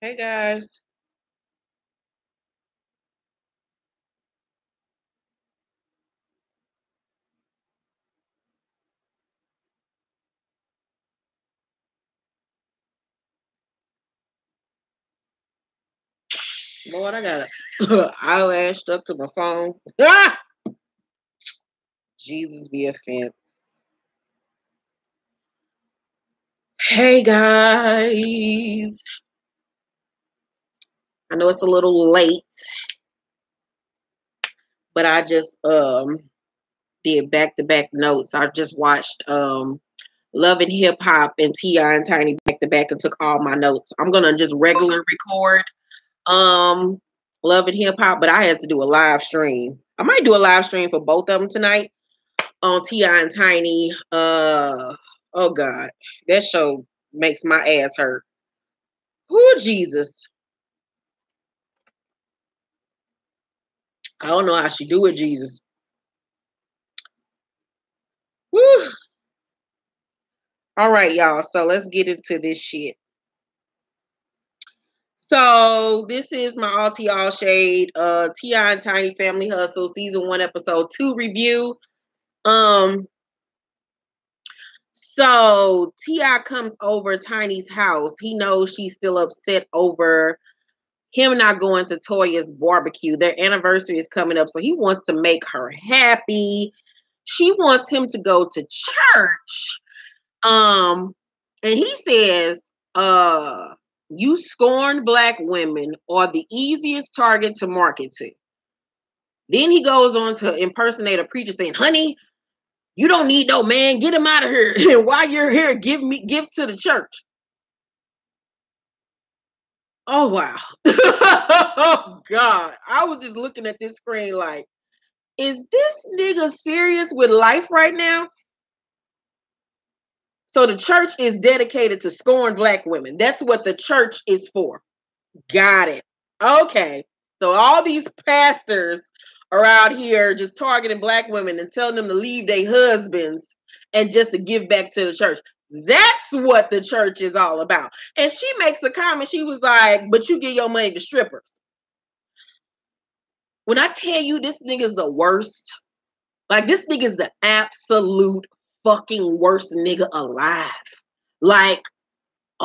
Hey guys. Lord, I got a eyelash stuck to my phone. Ah! Jesus be offense. Hey guys. I know it's a little late, but I just did back-to-back notes. I just watched Love and Hip Hop and T.I. and Tiny back-to-back and took all my notes. I'm gonna just regular record um Love and Hip Hop, but I had to do a live stream. I might do a live stream for both of them tonight on T.I. and Tiny. Oh God, that show makes my ass hurt. Oh Jesus. I don't know how she do it, Jesus. Whew. All right, y'all. So let's get into this shit. So this is my all tea all shade T.I. and Tiny Family Hustle season 1 episode 2 review. So T.I. comes over Tiny's house. He knows she's still upset over him not going to Toya's barbecue. Their anniversary is coming up, so he wants to make her happy. She wants him to go to church. And he says, you scorned black women are the easiest target to market to. Then he goes on to impersonate a preacher saying, honey, you don't need no man, get him out of here. And while you're here, give to the church. Oh wow. Oh God. I was just looking at this screen like, is this nigga serious with life right now? So the church is dedicated to scorn black women. That's what the church is for. Got it. Okay. So all these pastors are out here just targeting black women and telling them to leave their husbands and just to give back to the church. That's what the church is all about. And she makes a comment. She was like, but you give your money to strippers. When I tell you this nigga's the worst, like this nigga's the absolute fucking worst nigga alive. Like,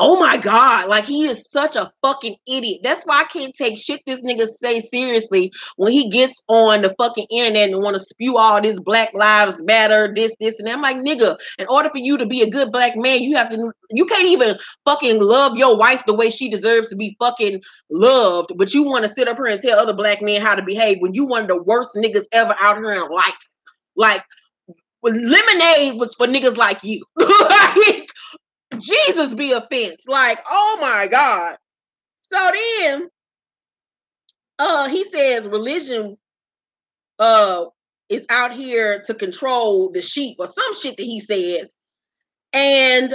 oh my God, like he is such a fucking idiot. That's why I can't take shit this nigga say seriously when he gets on the fucking internet and want to spew all this Black Lives Matter, this, and that. I'm like, nigga, in order for you to be a good black man, you can't even fucking love your wife the way she deserves to be fucking loved, but you want to sit up here and tell other black men how to behave when you one of the worst niggas ever out here in life. Like, lemonade was for niggas like you. Like, Jesus be offense. Like, oh my God. So then he says religion is out here to control the sheep or some shit that he says. And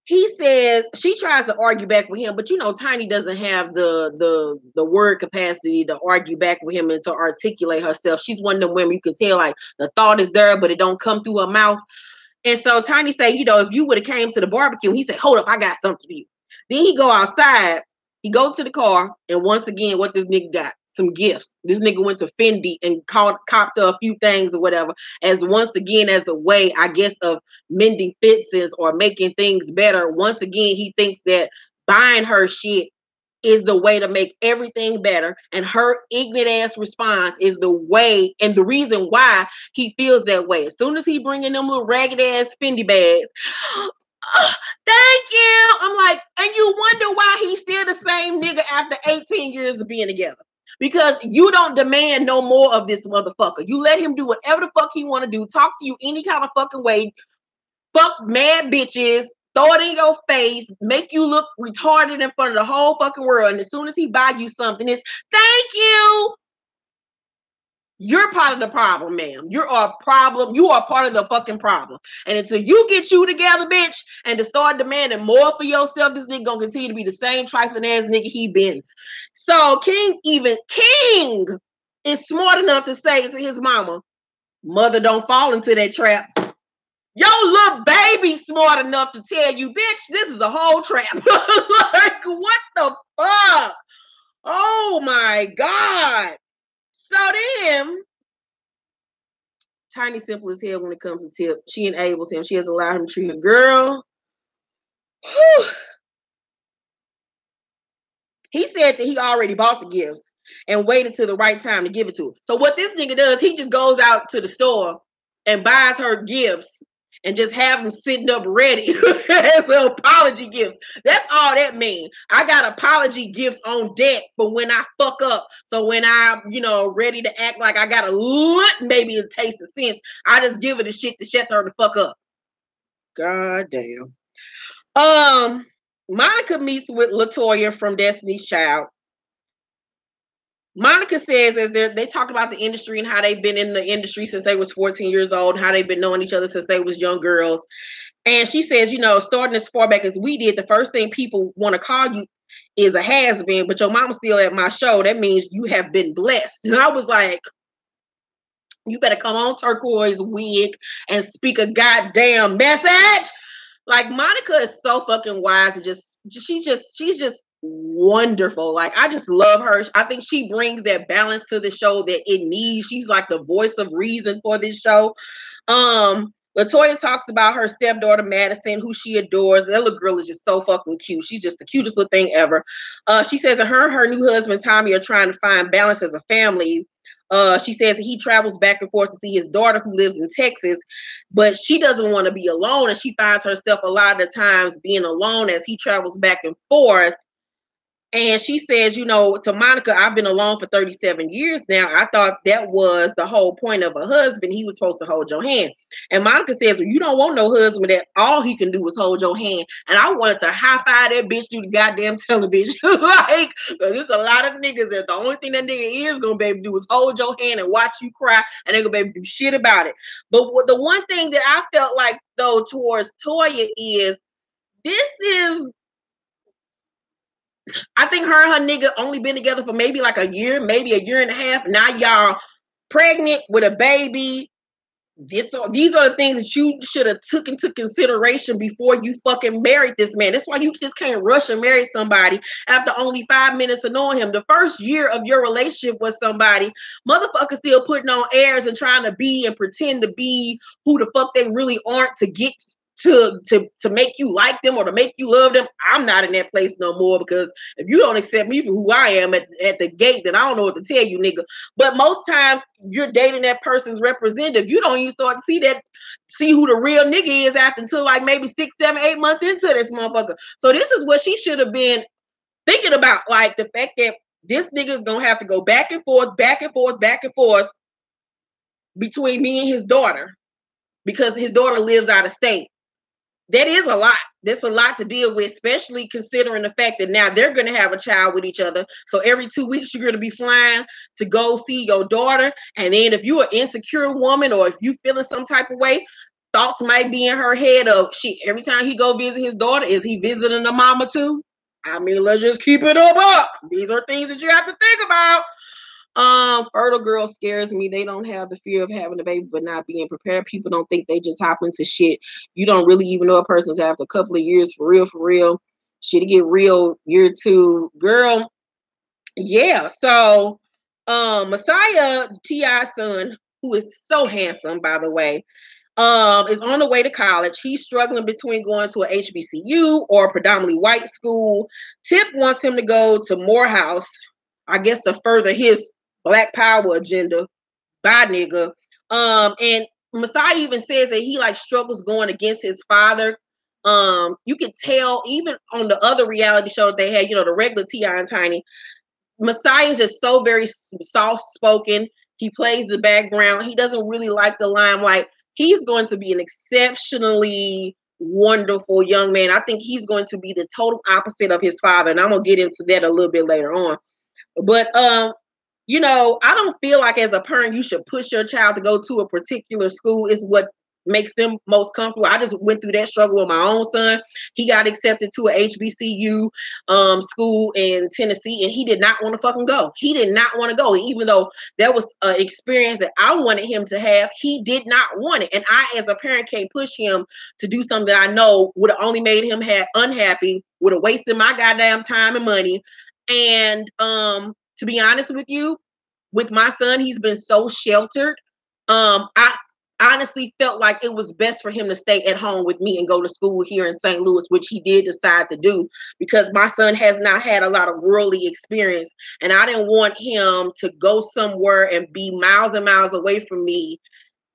he says she tries to argue back with him, but you know, Tiny doesn't have the word capacity to argue back with him and to articulate herself. She's one of them women you can tell like the thought is there, but it don't come through her mouth. And so Tiny say, you know, if you would have came to the barbecue, he said, hold up, I got something for you. Then he go outside, he go to the car, and once again, what this nigga got? Some gifts. This nigga went to Fendi and copped a few things or whatever, as once again, as a way, I guess, of mending fences or making things better. Once again, he thinks that buying her shit is the way to make everything better. And her ignorant ass response is the way and the reason why he feels that way. As soon as he bring in them little ragged ass Fendi bags, oh, thank you. I'm like, and you wonder why he's still the same nigga after 18 years of being together. Because you don't demand no more of this motherfucker. You let him do whatever the fuck he want to do, talk to you any kind of fucking way, fuck mad bitches, throw it in your face, make you look retarded in front of the whole fucking world. And as soon as he buy you something, it's thank you. You're part of the problem, ma'am. You're a problem. You are part of the fucking problem. And until you get you together, bitch, and to start demanding more for yourself, this nigga gonna continue to be the same trifling ass nigga he been. So King is smart enough to say to his mama, mother, don't fall into that trap. Your little baby smart enough to tell you, bitch, this is a whole trap. Like, what the fuck? Oh my God. So then, Tiny simple as hell when it comes to Tip. She enables him. She has allowed him to treat a girl. Whew. He said that he already bought the gifts and waited till the right time to give it to her. So what this nigga does, he just goes out to the store and buys her gifts and just have them sitting up ready as apology gifts. That's all that means. I got apology gifts on deck for when I fuck up. So when I'm, ready to act like I got maybe a taste of sense, I just give her the shit to shut her the fuck up. God damn. Monica meets with LaToya from Destiny's Child. Monica says as they talk about the industry and how they've been in the industry since they was 14 years old, and how they've been knowing each other since they was young girls. And she says, starting as far back as we did, the first thing people want to call you is a has-been, but your mama's still at my show. That means you have been blessed. And I was like, you better come on, turquoise wig, and speak a goddamn message. Like, Monica is so fucking wise, and she's just wonderful. Like, I just love her. I think she brings that balance to the show that it needs. She's like the voice of reason for this show. LaToya talks about her stepdaughter Madison, who she adores. That little girl is just so fucking cute. She's just the cutest little thing ever. She says that her and her new husband Tommy are trying to find balance as a family. She says that he travels back and forth to see his daughter who lives in Texas, but she doesn't want to be alone, and she finds herself a lot of the times being alone as he travels back and forth. And she says, to Monica, I've been alone for 37 years now. I thought that was the whole point of a husband. He was supposed to hold your hand. And Monica says, well, you don't want no husband that all he can do is hold your hand. And I wanted to high-five that bitch through the goddamn television. Like, because there's a lot of niggas that the only thing that nigga is going to be able to do is hold your hand and watch you cry, and they're going to be able to do shit about it. But the one thing that I felt like, though, towards Toya is, this is, I think her and her nigga only been together for maybe like a year, maybe a year and a half. Now y'all pregnant with a baby. These are the things that you should have took into consideration before you fucking married this man. That's why you just can't rush and marry somebody after only 5 minutes of knowing him. The first year of your relationship with somebody, motherfuckers still putting on airs and trying to be and pretend to be who the fuck they really aren't to get to make you like them or to make you love them. I'm not in that place no more, because if you don't accept me for who I am at the gate, then I don't know what to tell you, nigga. But most times you're dating that person's representative. You don't even start to see who the real nigga is after until like maybe 6, 7, 8 months into this motherfucker. So this is what she should have been thinking about, like the fact that this nigga is gonna have to go back and forth, back and forth, back and forth between me and his daughter, because his daughter lives out of state. That is a lot. That's a lot to deal with, especially considering the fact that now they're going to have a child with each other. So every 2 weeks, you're going to be flying to go see your daughter. And then if you're an insecure woman, or if you feeling some type of way, thoughts might be in her head of, shit, every time he go visit his daughter, is he visiting the mama too? I mean, let's just keep it a buck. These are things that you have to think about. Fertile girl scares me. They don't have the fear of having a baby but not being prepared. People don't think they just hop into shit. You don't really even know a person's after a couple of years. For real. Shit, get real year 2. Girl, yeah. So Messiah, T.I.'s son, who is so handsome, by the way, is on the way to college. He's struggling between going to a HBCU or a predominantly white school. Tip wants him to go to Morehouse, I guess, to further his Black Power agenda. Bye, nigga. And Messiah even says that he like struggles going against his father. You can tell even on the other reality show that they had, the regular T.I. and Tiny. Messiah is just so very soft spoken. He plays the background. He doesn't really like the limelight. He's going to be an exceptionally wonderful young man. I think he's going to be the total opposite of his father, and I'm gonna get into that a little bit later on. But I don't feel like as a parent you should push your child to go to a particular school. Is what makes them most comfortable. I just went through that struggle with my own son. He got accepted to a HBCU school in Tennessee, and he did not want to fucking go. He did not want to go. Even though that was an experience that I wanted him to have, he did not want it. And I, as a parent, can't push him to do something that I know would have only made him unhappy, would have wasted my goddamn time and money. And to be honest with you, with my son, he's been so sheltered. I honestly felt like it was best for him to stay at home with me and go to school here in St. Louis, which he did decide to do, because my son has not had a lot of worldly experience, and I didn't want him to go somewhere and be miles and miles away from me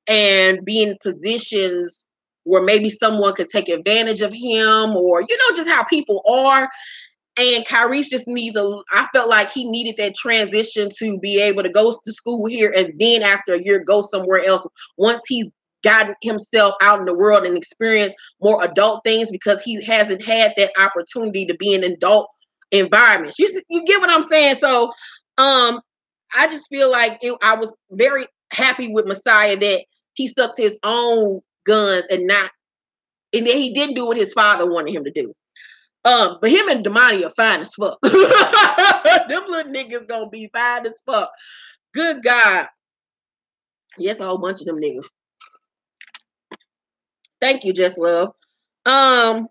and be in positions where maybe someone could take advantage of him, or, you know, just how people are. And Kyrie just needs I felt like he needed that transition to be able to go to school here, and then after a year, go somewhere else once he's gotten himself out in the world and experienced more adult things, because he hasn't had that opportunity to be in adult environments. You get what I'm saying? So I just feel like I was very happy with Messiah that he stuck to his own guns and that he didn't do what his father wanted him to do. But him and Damani are fine as fuck. Them little niggas gonna be fine as fuck. Good God. Yes, a whole bunch of them niggas. Thank you, Just Love. So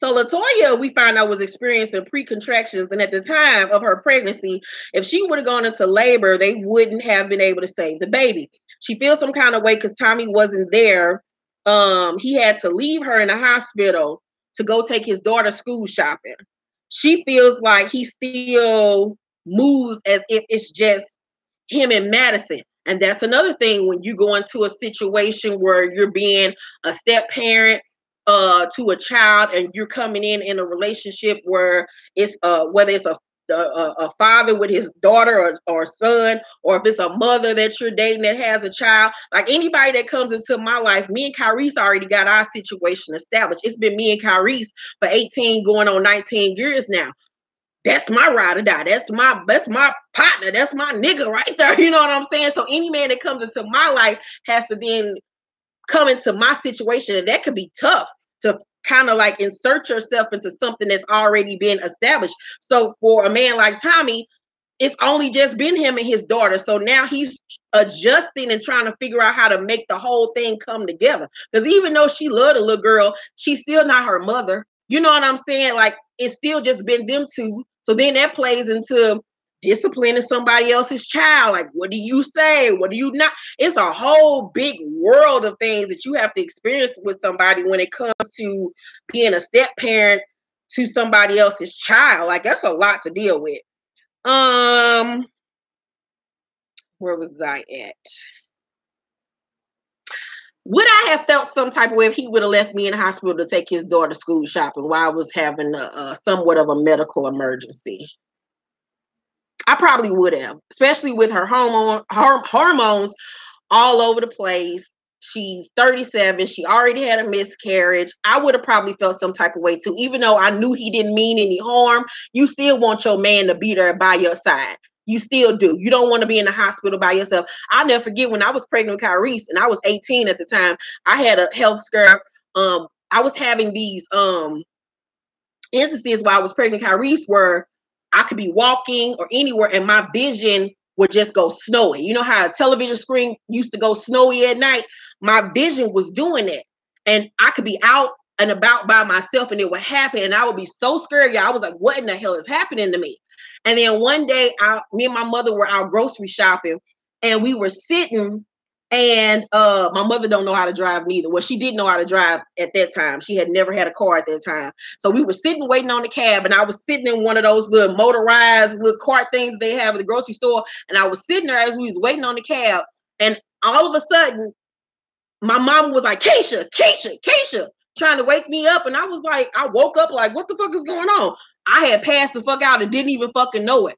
Latoya, we found out, was experiencing pre-contractions, and at the time of her pregnancy, if she would have gone into labor, they wouldn't have been able to save the baby. She feels some kind of way because Tommy wasn't there. He had to leave her in the hospital to go take his daughter school shopping. She feels like he still moves as if it's just him and Madison. And that's another thing when you go into a situation where you're being a step parent to a child, and you're coming in a relationship where it's whether it's a father with his daughter or son, or if it's a mother that you're dating that has a child. Like anybody that comes into my life, me and Kyrie already got our situation established. It's been me and Kyrie for 18 going on 19 years now. That's my ride or die. That's my partner. That's my nigga right there. You know what I'm saying? So any man that comes into my life has to then come into my situation, and that could be tough to kind of like insert yourself into something that's already been established. So for a man like Tommy, it's only just been him and his daughter. So now he's adjusting and trying to figure out how to make the whole thing come together. Because even though she loved the little girl, she's still not her mother. You know what I'm saying? Like, it's still just been them two. So then that plays into disciplining somebody else's child. Like, what do you say? What do you not? It's a whole big world of things that you have to experience with somebody when it comes to being a step parent to somebody else's child. Like, that's a lot to deal with. Where was I at? Would I have felt some type of way if he would have left me in the hospital to take his daughter school shopping while I was having somewhat of a medical emergency? I probably would have, especially with her hormones all over the place. She's 37. She already had a miscarriage. I would have probably felt some type of way too. Even though I knew he didn't mean any harm, you still want your man to be there by your side. You still do. You don't want to be in the hospital by yourself. I'll never forget when I was pregnant with Kyrie, and I was 18 at the time. I had a health scare. I was having these instances while I was pregnant with Kyrie where I could be walking or anywhere and my vision would just go snowy. You know how a television screen used to go snowy at night? My vision was doing that. And I could be out and about by myself and it would happen. And I would be so scared. I was like, what in the hell is happening to me? And then one day, me and my mother were out grocery shopping and we were sitting, and my mother don't know how to drive neither. Well, she didn't know how to drive at that time. She had never had a car at that time. So we were sitting waiting on the cab, and I was sitting in one of those little motorized little cart things they have at the grocery store. And I was sitting there as we was waiting on the cab. And all of a sudden, my mom was like, Keisha, trying to wake me up. And I was like, I woke up like, what the fuck is going on? I had passed the fuck out and didn't even fucking know it.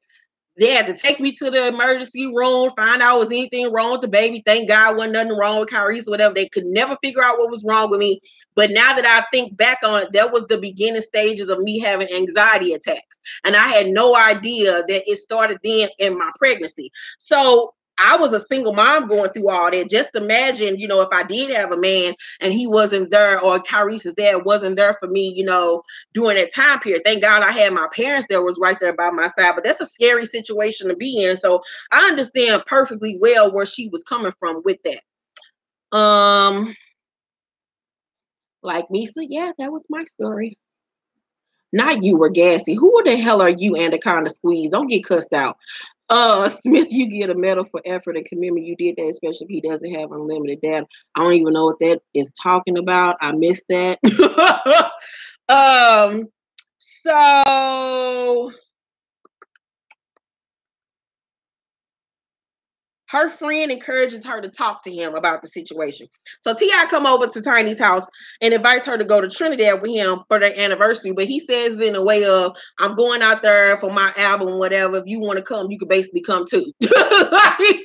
They had to take me to the emergency room, find out was anything wrong with the baby. Thank God wasn't nothing wrong with Kyrie or whatever. They could never figure out what was wrong with me. But now that I think back on it, that was the beginning stages of me having anxiety attacks. And I had no idea that it started then in my pregnancy. So I was a single mom going through all that. Just imagine, you know, if I did have a man and he wasn't there, or Tyrese's dad wasn't there for me, you know, during that time period. Thank God I had my parents that was right there by my side, but that's a scary situation to be in. So I understand perfectly well where she was coming from with that. Like Misa, yeah, that was my story. Not you were gassy. Who the hell are you, Anaconda Squeeze? Don't get cussed out. Smith, you get a medal for effort and commitment. You did that, especially if he doesn't have unlimited data. I don't even know what that is talking about. I missed that. So her friend encourages her to talk to him about the situation. So T.I. come over to Tiny's house and invites her to go to Trinidad with him for their anniversary. But he says in a way of, I'm going out there for my album, whatever. If you want to come, you can basically come too. Like,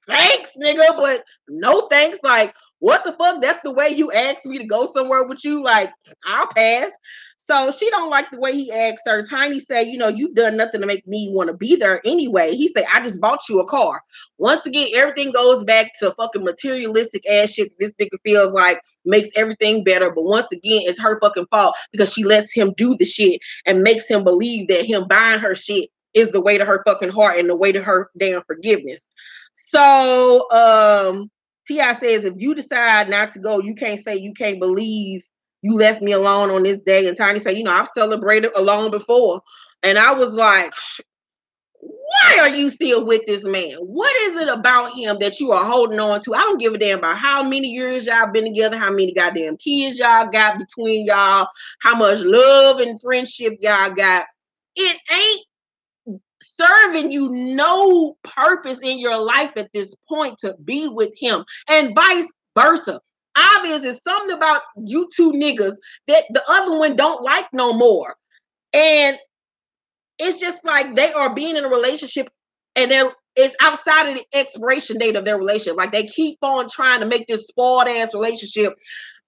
thanks, nigga, but no thanks. Like, what the fuck? That's the way you asked me to go somewhere with you? Like, I'll pass. So she don't like the way he asked her. Tiny say, you know, you've done nothing to make me want to be there anyway. He say, I just bought you a car. Once again, everything goes back to fucking materialistic ass shit this nigga feels like makes everything better. But once again, it's her fucking fault because she lets him do the shit and makes him believe that him buying her shit is the way to her fucking heart and the way to her damn forgiveness. So T.I. says, if you decide not to go, you can't say you can't believe you left me alone on this day. And Tiny said, you know, I've celebrated alone before. And I was like, why are you still with this man? What is it about him that you are holding on to? I don't give a damn about how many years y'all been together, how many goddamn kids y'all got between y'all, how much love and friendship y'all got. It ain't serving you no purpose in your life at this point to be with him, and vice versa. Obviously, it's something about you two niggas that the other one don't like no more. And it's just like they are being in a relationship and it's outside of the expiration date of their relationship. Like they keep on trying to make this spoiled ass relationship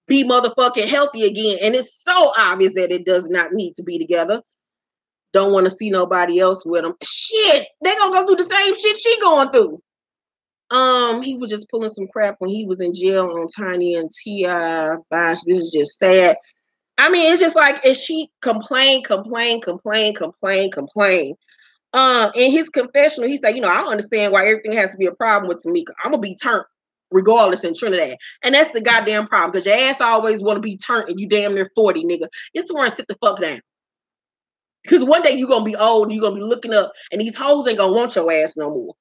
be motherfucking healthy again. And it's so obvious that it does not need to be together. Don't want to see nobody else with them. Shit, they gonna go through the same shit she going through. He was just pulling some crap when he was in jail on Tiny and T.I. Gosh, this is just sad. I mean, it's just like if she complain. In his confessional, he said, you know, I don't understand why everything has to be a problem with Tamika. I'm gonna be turned regardless in Trinidad. And that's the goddamn problem, because your ass always want to be turned and you damn near 40, nigga. It's somewhere and sit the fuck down. Because one day you're gonna be old and you're gonna be looking up and these hoes ain't gonna want your ass no more.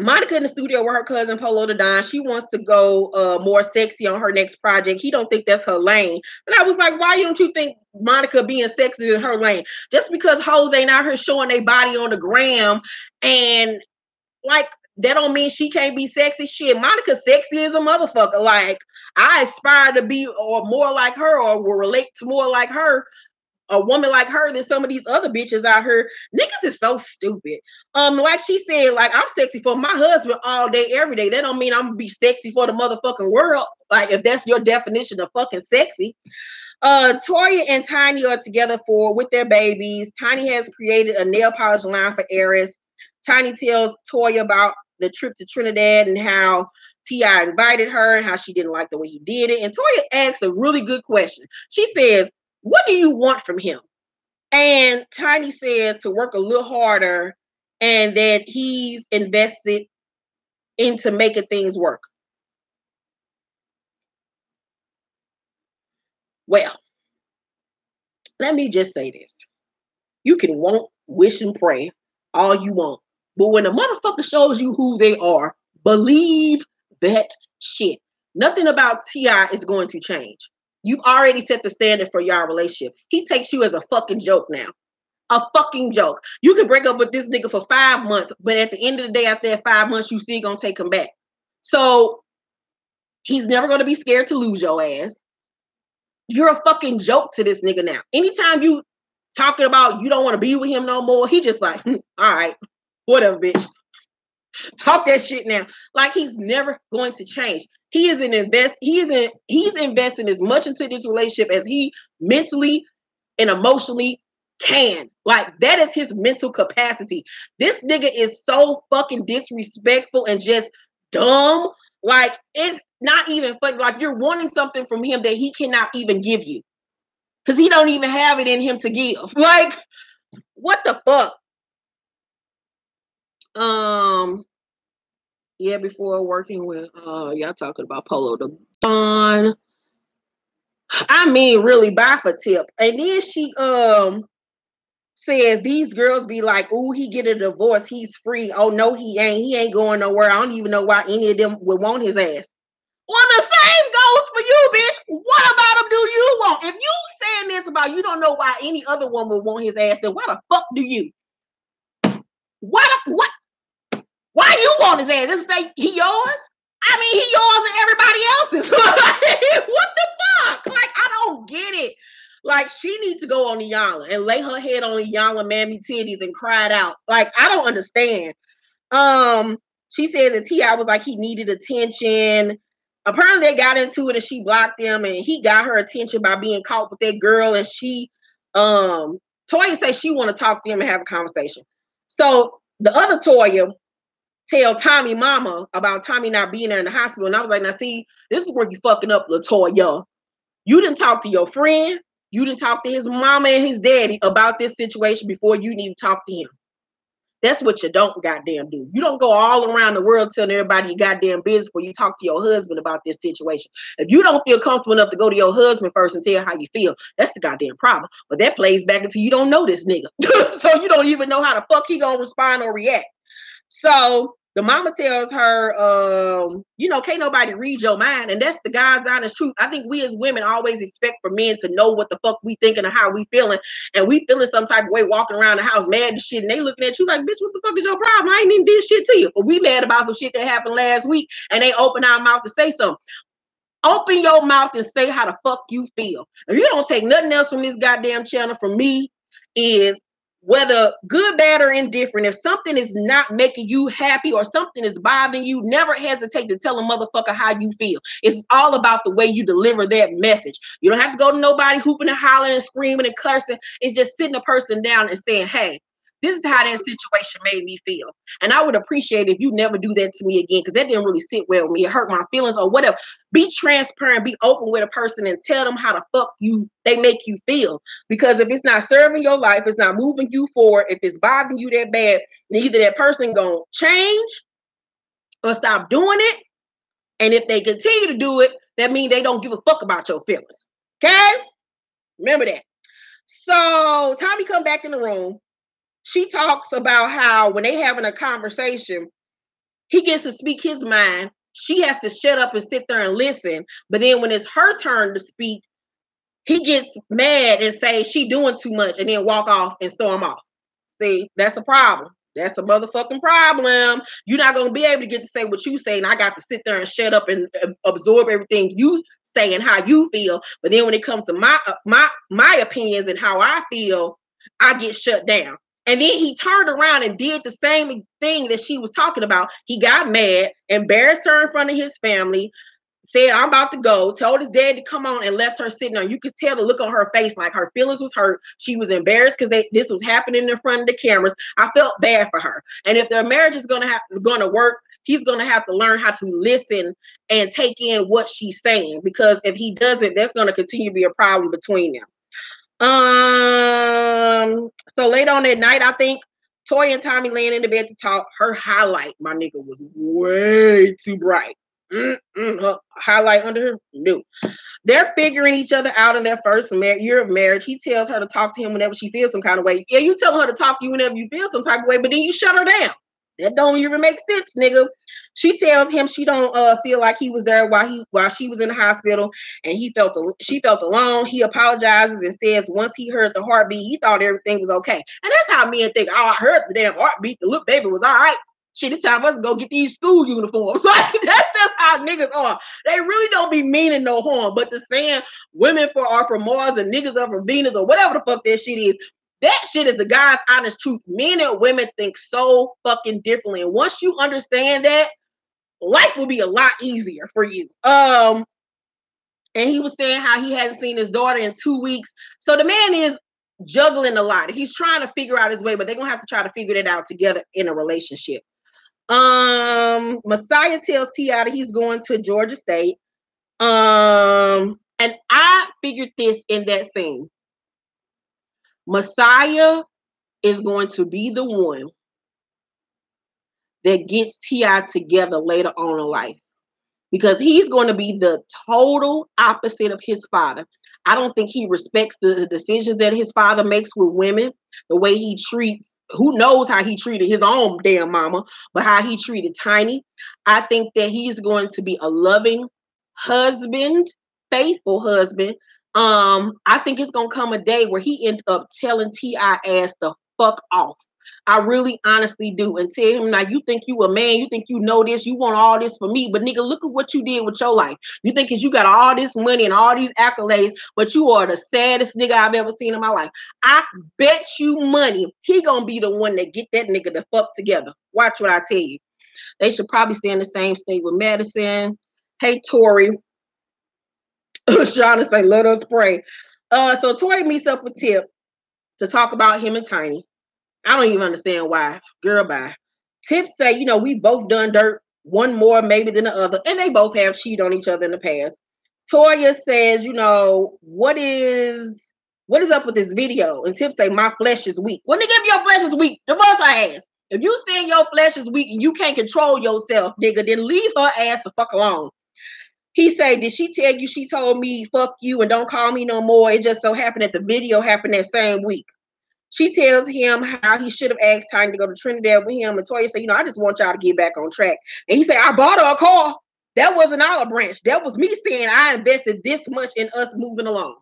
Monica in the studio with her cousin Polo the Don. She wants to go more sexy on her next project. He don't think that's her lane. And I was like, why don't you think Monica being sexy is her lane? Just because hoes ain't out here showing their body on the gram and like that don't mean she can't be sexy. Shit, Monica sexy as a motherfucker. Like I aspire to be or more like her or will relate to more like her. A woman like her than some of these other bitches out here. Niggas is so stupid. Like she said, like I'm sexy for my husband all day, every day. That don't mean I'm gonna be sexy for the motherfucking world. Like if that's your definition of fucking sexy. Toya and Tiny are together with their babies. Tiny has created a nail polish line for Eris. Tiny tells Toya about the trip to Trinidad and how T.I. invited her and how she didn't like the way he did it. And Toya asks a really good question. She says, what do you want from him? And Tiny says to work a little harder and that he's invested into making things work. Well, let me just say this. You can want, wish, and pray all you want. But when a motherfucker shows you who they are, believe that shit. Nothing about T.I. is going to change. You've already set the standard for your relationship. He takes you as a fucking joke now. A fucking joke. You can break up with this nigga for 5 months, but at the end of the day, after that 5 months, you still gonna take him back. So he's never gonna be scared to lose your ass. You're a fucking joke to this nigga now. Anytime you talking about you don't want to be with him no more, he just like, all right, whatever, bitch. Talk that shit now. Like he's never going to change. He's investing as much into this relationship as he mentally and emotionally can. Like, that is his mental capacity. This nigga is so fucking disrespectful and just dumb. Like, it's not even funny. Like, you're wanting something from him that he cannot even give you. Because he don't even have it in him to give. Like, what the fuck? Yeah, before working with y'all talking about Polo the Don. I mean, really, buy for tip. And then she says these girls be like, "Ooh, he get a divorce, he's free." Oh no, he ain't. He ain't going nowhere. I don't even know why any of them would want his ass. Well, the same goes for you, bitch. What about him do you want? If you saying this about you don't know why any other woman would want his ass, then why the fuck do you? What? Why you want his ass? Just say he yours? I mean, he yours and everybody else's. What the fuck? Like, I don't get it. Like, she needs to go on Iyanla and lay her head on Iyanla mammy titties and cry it out. Like, I don't understand. She said that T.I. was like he needed attention. Apparently they got into it and she blocked him and he got her attention by being caught with that girl. And she Toya says she want to talk to him and have a conversation. So the other Toya tell Tommy mama about Tommy not being there in the hospital. And I was like, now see, this is where you fucking up, LaToya. You didn't talk to your friend. You didn't talk to his mama and his daddy about this situation before you need to talk to him. That's what you don't goddamn do. You don't go all around the world telling everybody your goddamn business before you talk to your husband about this situation. If you don't feel comfortable enough to go to your husband first and tell how you feel, that's the goddamn problem. But that plays back into you don't know this nigga. So you don't even know how the fuck he gonna respond or react. So the mama tells her, can't nobody read your mind. And that's the God's honest truth. I think we as women always expect for men to know what the fuck we thinking and how we feeling. And we feeling some type of way walking around the house mad and shit. And they looking at you like, bitch, what the fuck is your problem? I ain't even did shit to you. But we mad about some shit that happened last week. And they open our mouth to say something. Open your mouth and say how the fuck you feel. If you don't take nothing else from this goddamn channel from me, is whether good, bad, or indifferent, if something is not making you happy or something is bothering you, never hesitate to tell a motherfucker how you feel. It's all about the way you deliver that message. You don't have to go to nobody hooping and hollering and screaming and cursing. It's just sitting a person down and saying, hey, this is how that situation made me feel. And I would appreciate it if you never do that to me again, because that didn't really sit well with me. It hurt my feelings or whatever. Be transparent, be open with a person and tell them how the fuck they make you feel. Because if it's not serving your life, it's not moving you forward, if it's bothering you that bad, either that person gonna change or stop doing it. And if they continue to do it, that means they don't give a fuck about your feelings. Okay? Remember that. So Tommy come back in the room. She talks about how when they having a conversation, he gets to speak his mind. She has to shut up and sit there and listen. But then when it's her turn to speak, he gets mad and say she doing too much and then walk off and storm off. See, that's a problem. That's a motherfucking problem. You're not going to be able to get to say what you say, and I got to sit there and shut up and absorb everything you say and how you feel. But then when it comes to my opinions and how I feel, I get shut down. And then he turned around and did the same thing that she was talking about. He got mad, embarrassed her in front of his family, said, I'm about to go, told his dad to come on and left her sitting there. You could tell the look on her face, like her feelings was hurt. She was embarrassed because this was happening in front of the cameras. I felt bad for her. And if their marriage is going to work, he's going to have to learn how to listen and take in what she's saying. Because if he doesn't, that's going to continue to be a problem between them. So late on that night, I think Toya and Tommy laying in the bed to talk. Her highlight, my nigga, was way too bright. Her highlight under her, no. They're figuring each other out in their first year of marriage. He tells her to talk to him whenever she feels some kind of way. Yeah, you tell her to talk to you whenever you feel some type of way, but then you shut her down. That don't even make sense, nigga. She tells him she don't feel like he was there while she was in the hospital, and she felt alone. He apologizes and says once he heard the heartbeat, he thought everything was okay. And that's how men think. Oh, I heard the damn heartbeat. The little baby was all right. Shit, it's time for us to go get these school uniforms. Like, that's just how niggas are. They really don't be meaning no harm. But the saying women are from Mars and niggas are from Venus or whatever the fuck that shit is, that shit is the God's honest truth. Men and women think so fucking differently. And once you understand that, life will be a lot easier for you. And he was saying how he hadn't seen his daughter in 2 weeks. So the man is juggling a lot. He's trying to figure out his way, but they're gonna have to try to figure it out together in a relationship. Messiah tells T.I. that he's going to Georgia State. And I figured this in that scene. Messiah is going to be the one that gets T.I. together later on in life, because he's going to be the total opposite of his father. I don't think he respects the decisions that his father makes with women, the way he treats, who knows how he treated his own damn mama, but how he treated Tiny. I think that he's going to be a loving husband, faithful husband. I think it's going to come a day where he ends up telling T.I. ass the fuck off. I really honestly do. And tell him, now, you think you a man, you think you know this, you want all this for me, but nigga, look at what you did with your life. You think because you got all this money and all these accolades, but you are the saddest nigga I've ever seen in my life. I bet you money he gonna be the one that get that nigga the fuck together. Watch what I tell you. They should probably stay in the same state with Madison. Hey, Tori. Shauna say, let us pray. So Tori meets up with Tip to talk about him and Tiny. I don't even understand why. Girl, bye. Tip say, we both done dirt, one more maybe than the other, and they both have cheated on each other in the past. Toya says, what is up with this video? And Tip say, my flesh is weak. Well, nigga, if your flesh is weak, divorce her ass. If you saying your flesh is weak and you can't control yourself, nigga, then leave her ass the fuck alone. He say, did she tell you she told me fuck you and don't call me no more? It just so happened that the video happened that same week. She tells him how he should have asked Tiny to go to Trinidad with him. And Toya said, I just want y'all to get back on track. And he said, I bought her a car. That wasn't Olive Branch. That was me saying I invested this much in us moving along.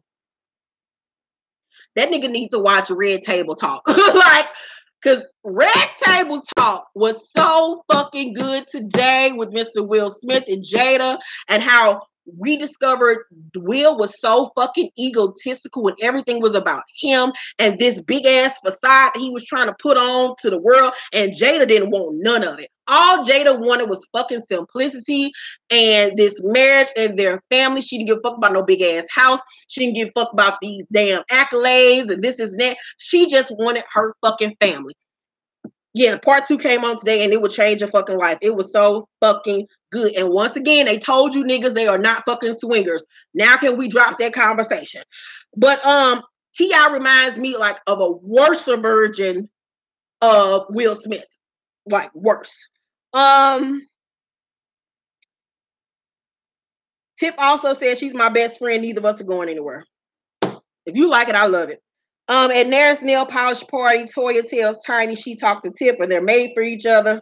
That nigga needs to watch Red Table Talk. Because Red Table Talk was so fucking good today with Mr. Will Smith and Jada, and how we discovered Will was so fucking egotistical and everything was about him and this big ass facade that he was trying to put on to the world, and Jada didn't want none of it. All Jada wanted was fucking simplicity and this marriage and their family. She didn't give a fuck about no big ass house. She didn't give a fuck about these damn accolades and this is that. She just wanted her fucking family. Yeah, part 2 came on today and it would change your fucking life. It was so fucking good. And once again, they told you niggas they are not fucking swingers. Now can we drop that conversation? But T.I. reminds me of a worse version of Will Smith. Worse. Tip also says she's my best friend. Neither of us are going anywhere. If you like it, I love it. At Nair's nail polish party, Toya tells Tiny she talked to Tip and they're made for each other.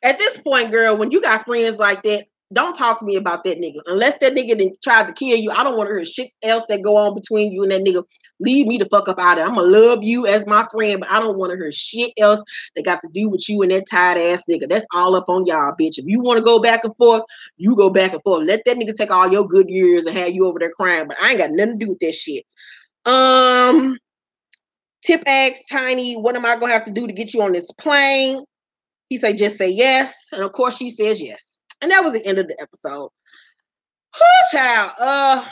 At this point, girl, when you got friends like that, don't talk to me about that nigga. Unless that nigga then tried to kill you, I don't want to hear shit else that go on between you and that nigga. Leave me the fuck up out of it. I'm going to love you as my friend, but I don't want to hear shit else that got to do with you and that tired ass nigga. That's all up on y'all, bitch. If you want to go back and forth, you go back and forth. Let that nigga take all your good years and have you over there crying, but I ain't got nothing to do with that shit. Tip asks Tiny, what am I going to have to do to get you on this plane? He say, just say yes. And of course she says yes. And that was the end of the episode. Oh, child. I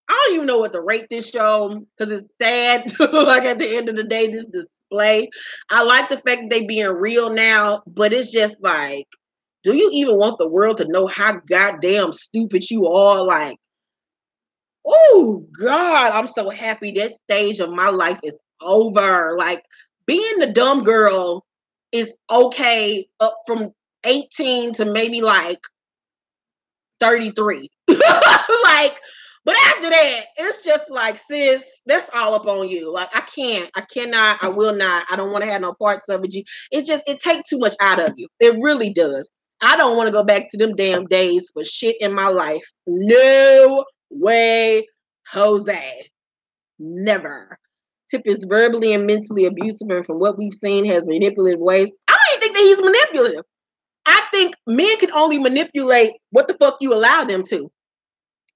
don't even know what to rate this show because it's sad. At the end of the day, this display. I like the fact that they being real now, but it's just do you even want the world to know how goddamn stupid you are? Oh, God, I'm so happy that stage of my life is over. Being the dumb girl is okay up from 18 to maybe 33. But after that, it's just sis, that's all up on you. I cannot, I will not, I don't want to have no parts of it. It's just, it takes too much out of you. It really does. I don't want to go back to them damn days for shit in my life. No way, Jose. Never. Tip is verbally and mentally abusive, and from what we've seen has manipulative ways. I don't even think that he's manipulative. I think men can only manipulate what the fuck you allow them to.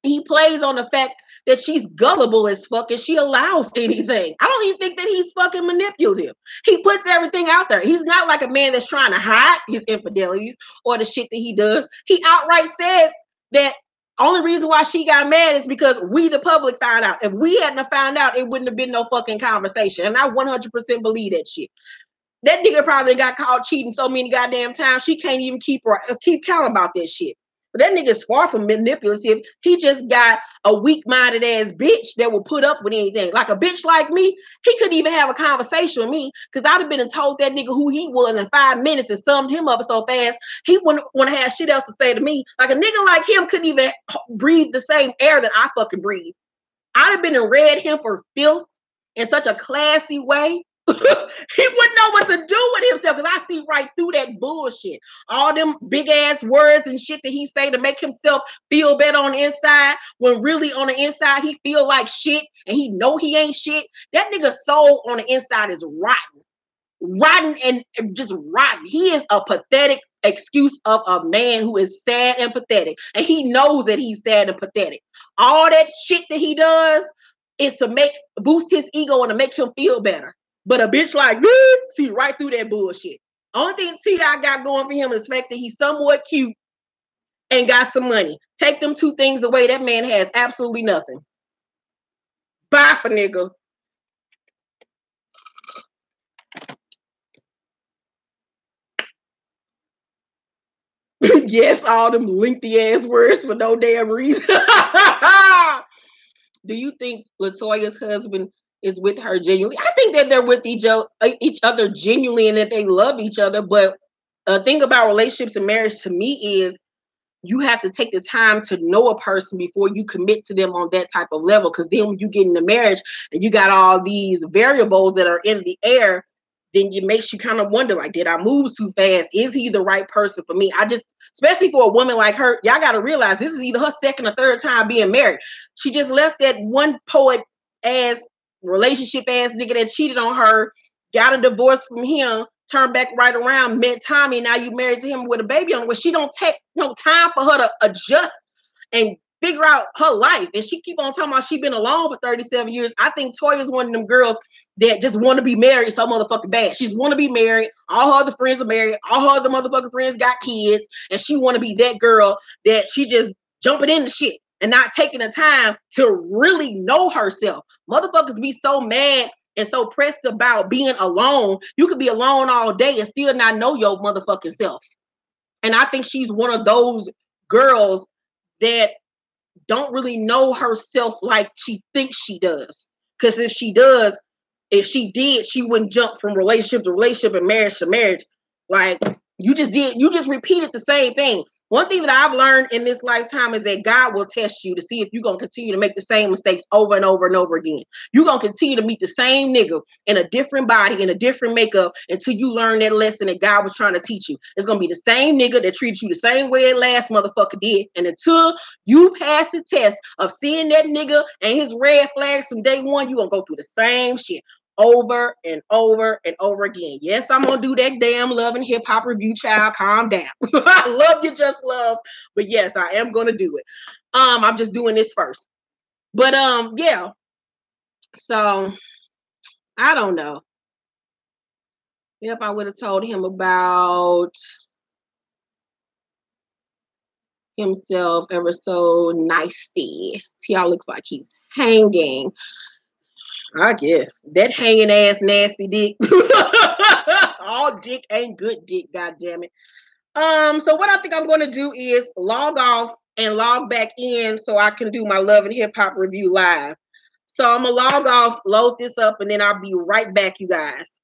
He plays on the fact that she's gullible as fuck and she allows anything. I don't even think that he's fucking manipulative. He puts everything out there. He's not like a man that's trying to hide his infidelities or the shit that he does. He outright said that Only reason why she got mad is because we, the public, found out. If we hadn't found out, it wouldn't have been no fucking conversation. And I 100% believe that shit. That nigga probably got caught cheating so many goddamn times, she can't even keep count about that shit. But that nigga's far from manipulative. He just got a weak-minded ass bitch that will put up with anything. Like a bitch like me, he couldn't even have a conversation with me because I'd have been and told that nigga who he was in 5 minutes and summed him up so fast, he wouldn't want to have shit else to say to me. Like a nigga like him couldn't even breathe the same air that I fucking breathe. I'd have been and read him for filth in such a classy way. He wouldn't know what to do with himself because I see right through that bullshit. All them big ass words and shit that he say to make himself feel better on the inside, when really on the inside he feel like shit and he know he ain't shit. That nigga's soul on the inside is rotten and just rotten. He is a pathetic excuse of a man who is sad and pathetic, and he knows that he's sad and pathetic. All that shit that he does is to boost his ego and to make him feel better. But a bitch like me, see right through that bullshit. Only thing T.I. got going for him is the fact that he's somewhat cute and got some money. Take them two things away, that man has absolutely nothing. Bye for nigga. Yes, all them lengthy ass words for no damn reason. Do you think LaToya's husband is with her genuinely? I think that they're with each other genuinely and that they love each other. But the thing about relationships and marriage to me is you have to take the time to know a person before you commit to them on that type of level. Because then when you get into marriage and you got all these variables that are in the air, then it makes you kind of wonder, like, did I move too fast? Is he the right person for me? Especially for a woman like her, y'all got to realize this is either her second or third time being married. She just left that one poet ass relationship ass nigga that cheated on her, got a divorce from him, turned back right around, met Tommy, now you married to him with a baby on. Where she don't take no time for her to adjust and figure out her life. And she keep on talking about she been alone for 37 years. I think Toya's one of them girls that just want to be married so motherfucking bad. She's want to be married. All her other friends are married. All her other motherfucking friends got kids. And she want to be that girl that she just jumping into shit and not taking the time to really know herself. Motherfuckers be so mad and so pressed about being alone. You could be alone all day and still not know your motherfucking self. And I think she's one of those girls that don't really know herself like she thinks she does. Because if she did, she wouldn't jump from relationship to relationship and marriage to marriage. Like you just repeated the same thing. One thing that I've learned in this lifetime is that God will test you to see if you're going to continue to make the same mistakes over and over and over again. You're going to continue to meet the same nigga in a different body, in a different makeup, until you learn that lesson that God was trying to teach you. It's going to be the same nigga that treated you the same way that last motherfucker did. And until you pass the test of seeing that nigga and his red flags from day one, you're going to go through the same shit over and over and over again. Yes, I'm gonna do that damn love and hip hop review, child. Calm down. I love you, just love. But yes, I am gonna do it. I'm just doing this first. But yeah. So I don't know. If I would have told him about himself ever so nicely. T.I. looks like he's hanging. I guess that hanging ass nasty dick. All dick ain't good dick, god damn it. So what I think I'm gonna do is log off and log back in so I can do my love and hip hop review live. So I'm gonna log off, load this up, and then I'll be right back, you guys.